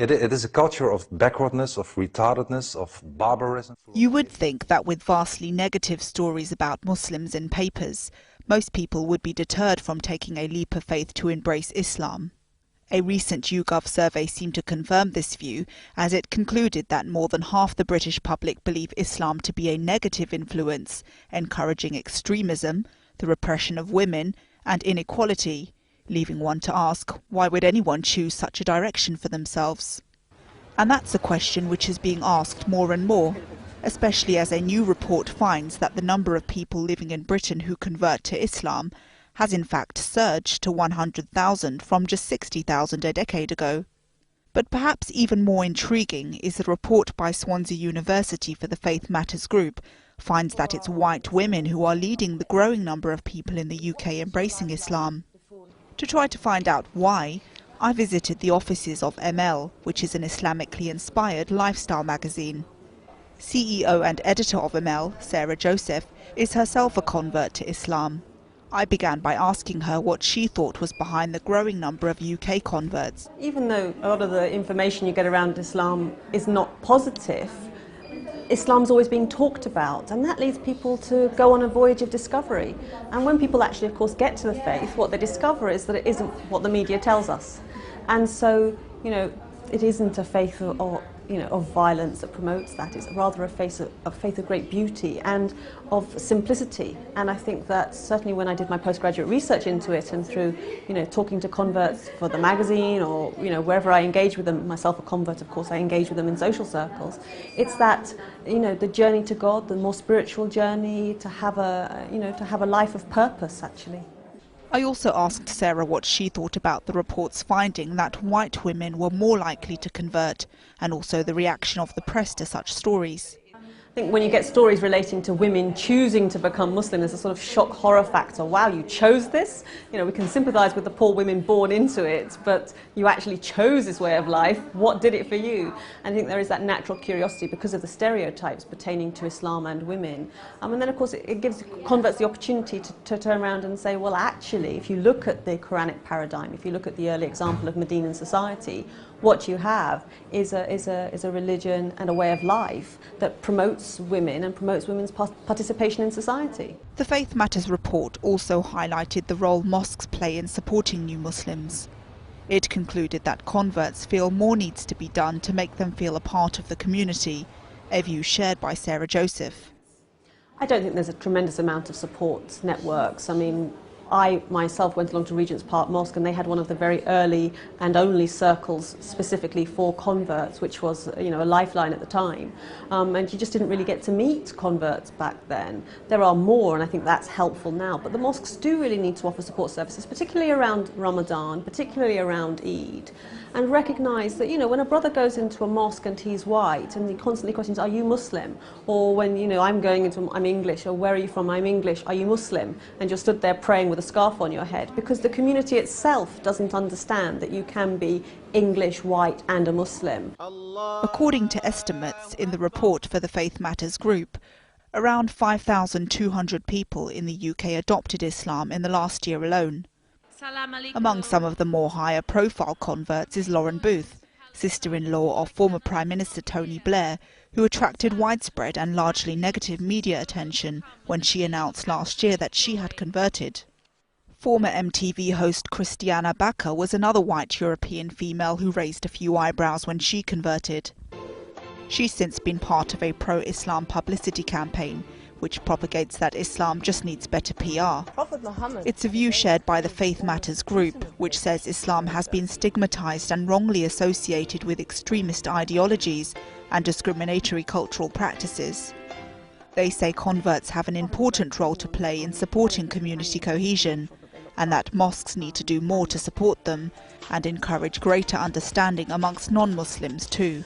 It is a culture of backwardness, of retardedness, of barbarism. You would think that with vastly negative stories about Muslims in papers, most people would be deterred from taking a leap of faith to embrace Islam. A recent YouGov survey seemed to confirm this view, as it concluded that more than half the British public believe Islam to be a negative influence, encouraging extremism, the repression of women, and inequality, leaving one to ask, why would anyone choose such a direction for themselves? And that's a question which is being asked more and more, especially as a new report finds that the number of people living in Britain who convert to Islam has in fact surged to 100,000 from just 60,000 a decade ago. But perhaps even more intriguing is a report by Swansea University for the Faith Matters Group finds that it's white women who are leading the growing number of people in the UK embracing Islam. To try to find out why, I visited the offices of ML, which is an Islamically inspired lifestyle magazine. CEO and editor of ML, Sarah Joseph, is herself a convert to Islam. I began by asking her what she thought was behind the growing number of UK converts. Even though a lot of the information you get around Islam is not positive, Islam's always being talked about, and that leads people to go on a voyage of discovery. And when people actually, of course, get to the faith, what they discover is that it isn't what the media tells us. And so, it isn't a faith of violence that promotes that. It's rather a faith of great beauty and of simplicity. And I think that certainly when I did my postgraduate research into it and through, talking to converts for the magazine or, wherever I engage with them, myself a convert, of course, I engage with them in social circles. It's that, the journey to God, the more spiritual journey, to have a life of purpose, actually. I also asked Sarah what she thought about the report's finding that white women were more likely to convert, and also the reaction of the press to such stories. I think when you get stories relating to women choosing to become Muslim, there's a sort of shock horror factor. Wow, you chose this? We can sympathise with the poor women born into it, but you actually chose this way of life. What did it for you? And I think there is that natural curiosity because of the stereotypes pertaining to Islam and women. And then, of course, it gives converts the opportunity to turn around and say, well, actually, if you look at the Quranic paradigm, if you look at the early example of Medinan society, what you have is a religion and a way of life that promotes women and promotes women's participation in society. The Faith Matters report also highlighted the role mosques play in supporting new Muslims. It concluded that converts feel more needs to be done to make them feel a part of the community, a view shared by Sarah Joseph. I don't think there's a tremendous amount of support networks. I mean, I myself went along to Regent's Park Mosque and they had one of the very early and only circles specifically for converts, which was a lifeline at the time. And you just didn't really get to meet converts back then. There are more, and I think that's helpful now. But the mosques do really need to offer support services, particularly around Ramadan, particularly around Eid, and recognise that when a brother goes into a mosque and he's white and he constantly questions, are you Muslim? Or when I'm English, or where are you from? I'm English. Are you Muslim? And you're stood there praying with a scarf on your head, because the community itself doesn't understand that you can be English, white and a Muslim. According to estimates in the report for the Faith Matters Group, around 5,200 people in the UK adopted Islam in the last year alone. Among some of the more higher profile converts is Lauren Booth, sister-in-law of former Prime Minister Tony Blair, who attracted widespread and largely negative media attention when she announced last year that she had converted. Former MTV host Christiana Baca was another white European female who raised a few eyebrows when she converted. She's since been part of a pro-Islam publicity campaign, which propagates that Islam just needs better PR. It's a view shared by the Faith Matters Group, which says Islam has been stigmatized and wrongly associated with extremist ideologies and discriminatory cultural practices. They say converts have an important role to play in supporting community cohesion, and that mosques need to do more to support them and encourage greater understanding amongst non-Muslims too.